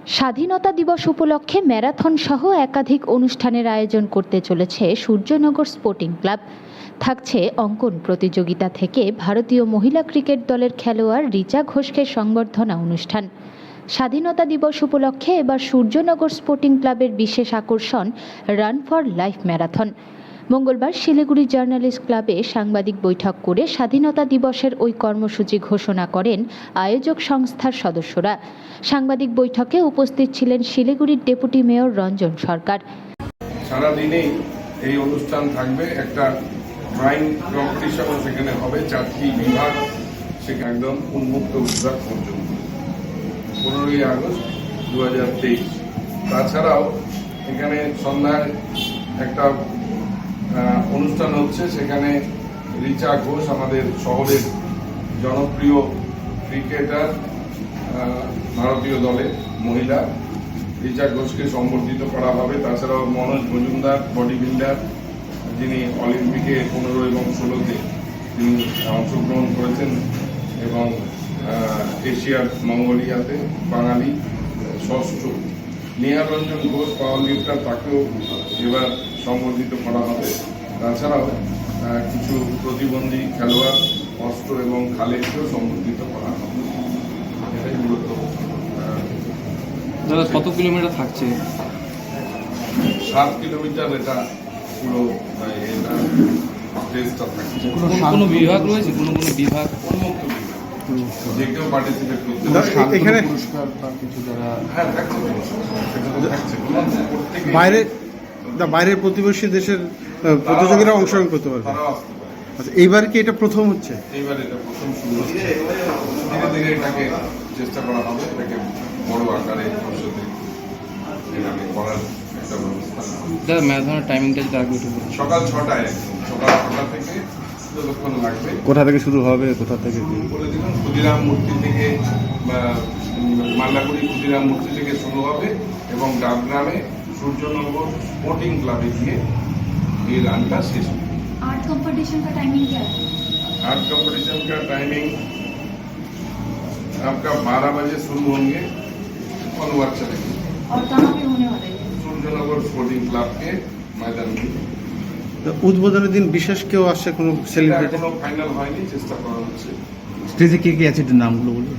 স্বাধীনতা দিবস উপলক্ষে ম্যারাথন সহ একাধিক অনুষ্ঠানের আয়োজন করতে চলেছে সূর্যনগর স্পোর্টিং ক্লাব। থাকছে অঙ্কন প্রতিযোগিতা থেকে ভারতীয় মহিলা ক্রিকেট দলের খেলোয়াড় রিচা ঘোষকে সংবর্ধনা অনুষ্ঠান। স্বাধীনতা দিবস উপলক্ষে এবার সূর্যনগর স্পোর্টিং ক্লাবের বিশেষ আকর্ষণ রান ফর লাইফ ম্যারাথন। মঙ্গলবার শিলিগুড়ি জার্নালিস্ট ক্লাবে সাংবাদিক বৈঠক করে স্বাধীনতা দিবসের ওই কর্মসূচি ঘোষণা করেন আয়োজক সংস্থার সদস্যরা। সাংবাদিক বৈঠকে উপস্থিত ছিলেন শিলিগুড়ির ডেপুটি মেয়র রঞ্জন সরকার। সারাদিনেই এই অনুষ্ঠান থাকবে, একটা ড্রয়িং কম্পিটিশন সেখানে হবে, 4টি বিভাগ, সেখানে একদম উন্মুক্ত বিভাগ পর্যন্ত 15ই আগস্ট 2023। তাছাড়াও এখানে সন্ধ্যায় একটা অনুষ্ঠান হচ্ছে, সেখানে রিচা ঘোষ আমাদের শহরের জনপ্রিয় ক্রিকেটার, ভারতীয় দলের মহিলা রিচা ঘোষকে সম্বর্ধিত করা হবে। তাছাড়াও মনোজ মজুমদার বডি বিল্ডার, যিনি অলিম্পিকে 15 এবং 16তে তিনি অংশগ্রহণ করেছেন এবং এশিয়ার মঙ্গোলিয়াতে বাঙালি ষষ্ঠ। নেহা রঞ্জন ঘোষ পাওয়ার লিফটার, তাকেও এবার সম্বর্ধিত করা হবে। তাছাড়াও কিছু প্রতিবন্ধী খেলোয়াড় অস্ত্র এবং খালেককেও সম্বর্ধিত করা হবে। এটাই মূলত। দাদা, কত কিলোমিটার থাকছে? 7 কিলোমিটার এটা পুরো রেসটা থাকছে। কোনো বিভাগ রয়েছে? কোনো বিভাগ? উন্মুক্ত বিভাগ, যে কেউ পার্টিসিপেট করতে পারে। এখানে পুরস্কার বা কিছু যারা থাকছে, সেটা তো থাকছে। বাইরের প্রতিবেশী দেশের প্রতিযোগীরা অংশগ্রহণ করতে পারবে। তারাও আসতে পারে। আচ্ছা, এইবার কি এটা প্রথম হচ্ছে? এইবার এটা প্রথম শুরু হচ্ছে, ধীরে ধীরে এটাকে চেষ্টা করা হবে, এটাকে বড় আকারে ভবিষ্যতে এটাকে করার একটা ব্যবস্থা। দাদা, ম্যারাথনের টাইমিংটা যদি আগে একটু বলুন। সকাল 6টায়, সকাল 6টা থেকে যতক্ষণ লাগবে। কোথা থেকে শুরু হবে, কোথা থেকে? বলে দিলাম, ক্ষুদিরাম মূর্তি থেকে, মাল্লাগুড়ি ক্ষুদিরাম মূর্তি থেকে শুরু হবে এবং ডাবগ্রামে সূর্যনগর स्पोर्टिंग क्लब गए ये रानटा शेष होगी। आर्ट कंपटीशन का टाइमिंग क्या है? आर्ट कंपटीशन का टाइमिंग आपका 12 बजे शुरू होंगे और वर्क चलेंगे। और कहाँ पे होने वाला है? সূর্যনগর স্পোর্টিং ক্লাব के मैदान में। উদ্বোধনের দিন বিশেষ কেউ আসছে, কোনো সেলিব্রিটি? কোনো ফাইনাল হয়নি, চেষ্টা করা হচ্ছে। স্টেজে কে কে আছে একটু নামগুলো বলুন।